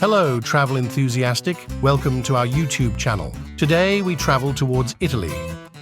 Hello, travel enthusiastic. Welcome to our YouTube channel. Today we travel towards Italy,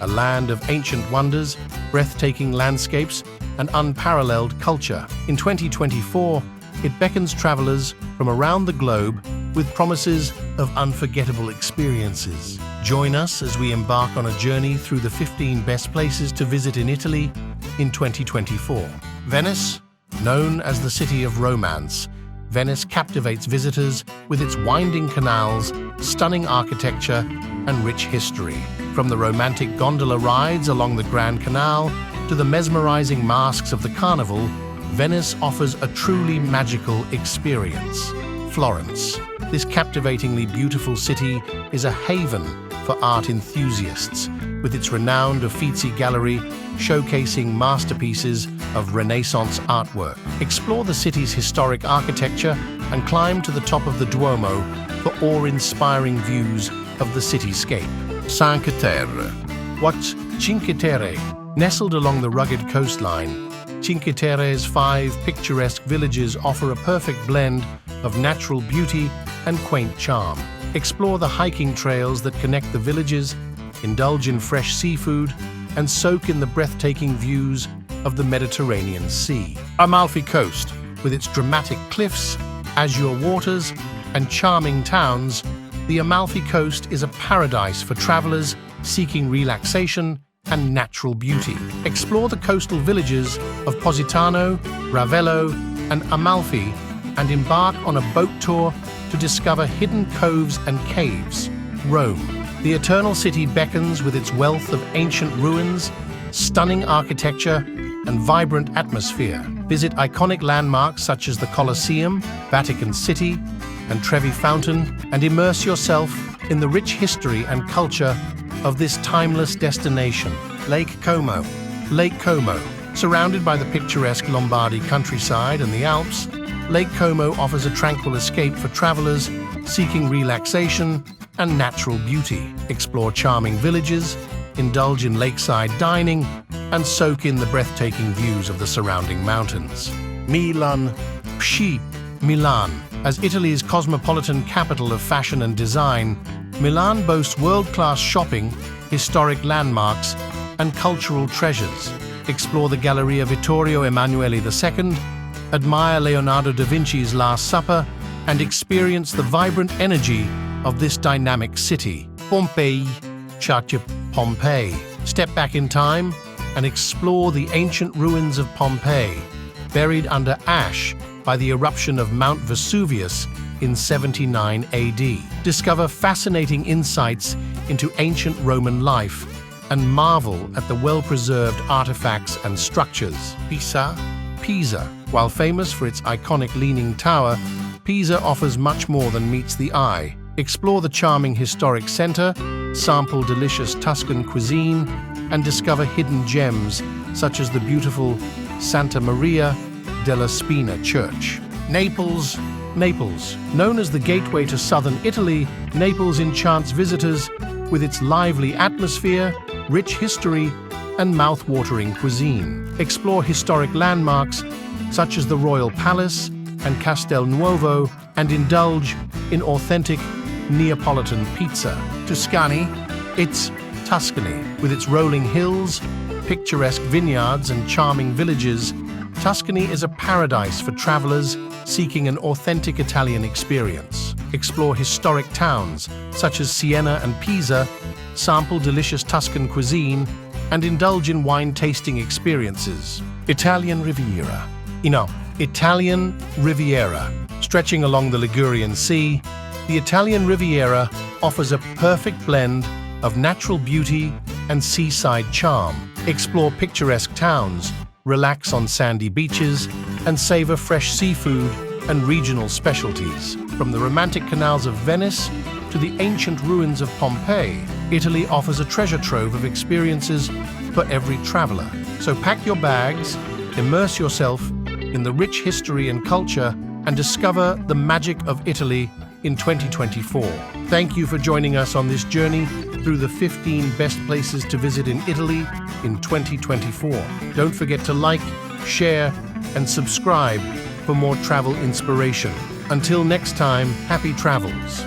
a land of ancient wonders, breathtaking landscapes, and unparalleled culture. In 2024, it beckons travelers from around the globe with promises of unforgettable experiences. Join us as we embark on a journey through the 15 best places to visit in Italy in 2024. Venice, known as the City of Romance, Venice captivates visitors with its winding canals, stunning architecture, and rich history. From the romantic gondola rides along the Grand Canal to the mesmerizing masks of the Carnival, Venice offers a truly magical experience. Florence. This captivatingly beautiful city is a haven for art enthusiasts, with its renowned Uffizi Gallery showcasing masterpieces of Renaissance artwork. Explore the city's historic architecture and climb to the top of the Duomo for awe-inspiring views of the cityscape. Cinque Terre. Watch Cinque Terre. Nestled along the rugged coastline, Cinque Terre's 5 picturesque villages offer a perfect blend of natural beauty and quaint charm. Explore the hiking trails that connect the villages, indulge in fresh seafood, and soak in the breathtaking views of the Mediterranean Sea. Amalfi Coast, with its dramatic cliffs, azure waters, and charming towns, the Amalfi Coast is a paradise for travelers seeking relaxation and natural beauty. Explore the coastal villages of Positano, Ravello, and Amalfi, and embark on a boat tour to discover hidden coves and caves. Rome. The Eternal City beckons with its wealth of ancient ruins, stunning architecture, and vibrant atmosphere. Visit iconic landmarks such as the Colosseum, Vatican City, and Trevi Fountain, and immerse yourself in the rich history and culture of this timeless destination. Lake Como. Lake Como. Surrounded by the picturesque Lombardy countryside and the Alps, Lake Como offers a tranquil escape for travelers seeking relaxation and natural beauty. Explore charming villages, indulge in lakeside dining, and soak in the breathtaking views of the surrounding mountains. Milan. Milan. As Italy's cosmopolitan capital of fashion and design, Milan boasts world-class shopping, historic landmarks, and cultural treasures. Explore the Galleria Vittorio Emanuele II, admire Leonardo da Vinci's Last Supper, and experience the vibrant energy of this dynamic city. Pompeii. Pompeii. Step back in time and explore the ancient ruins of Pompeii, buried under ash by the eruption of Mount Vesuvius in 79 AD. Discover fascinating insights into ancient Roman life and marvel at the well-preserved artifacts and structures. Pisa. While famous for its iconic Leaning Tower, Pisa offers much more than meets the eye. Explore the charming historic center, sample delicious Tuscan cuisine, and discover hidden gems such as the beautiful Santa Maria della Spina Church. Naples. Known as the gateway to southern Italy, Naples enchants visitors with its lively atmosphere, rich history, and mouth-watering cuisine. Explore historic landmarks such as the Royal Palace and Castel Nuovo, and indulge in authentic Neapolitan pizza. Tuscany. It's Tuscany. With its rolling hills, picturesque vineyards, and charming villages, Tuscany is a paradise for travelers seeking an authentic Italian experience. Explore historic towns such as Siena and Pisa, sample delicious Tuscan cuisine, and indulge in wine-tasting experiences. Italian Riviera. Italian Riviera. Stretching along the Ligurian Sea, the Italian Riviera offers a perfect blend of natural beauty and seaside charm. Explore picturesque towns, relax on sandy beaches, and savor fresh seafood and regional specialties. From the romantic canals of Venice to the ancient ruins of Pompeii, Italy offers a treasure trove of experiences for every traveler. So pack your bags, immerse yourself in the rich history and culture, and discover the magic of Italy in 2024. Thank you for joining us on this journey through the 15 best places to visit in Italy in 2024. Don't forget to like, share, and subscribe for more travel inspiration. Until next time, happy travels.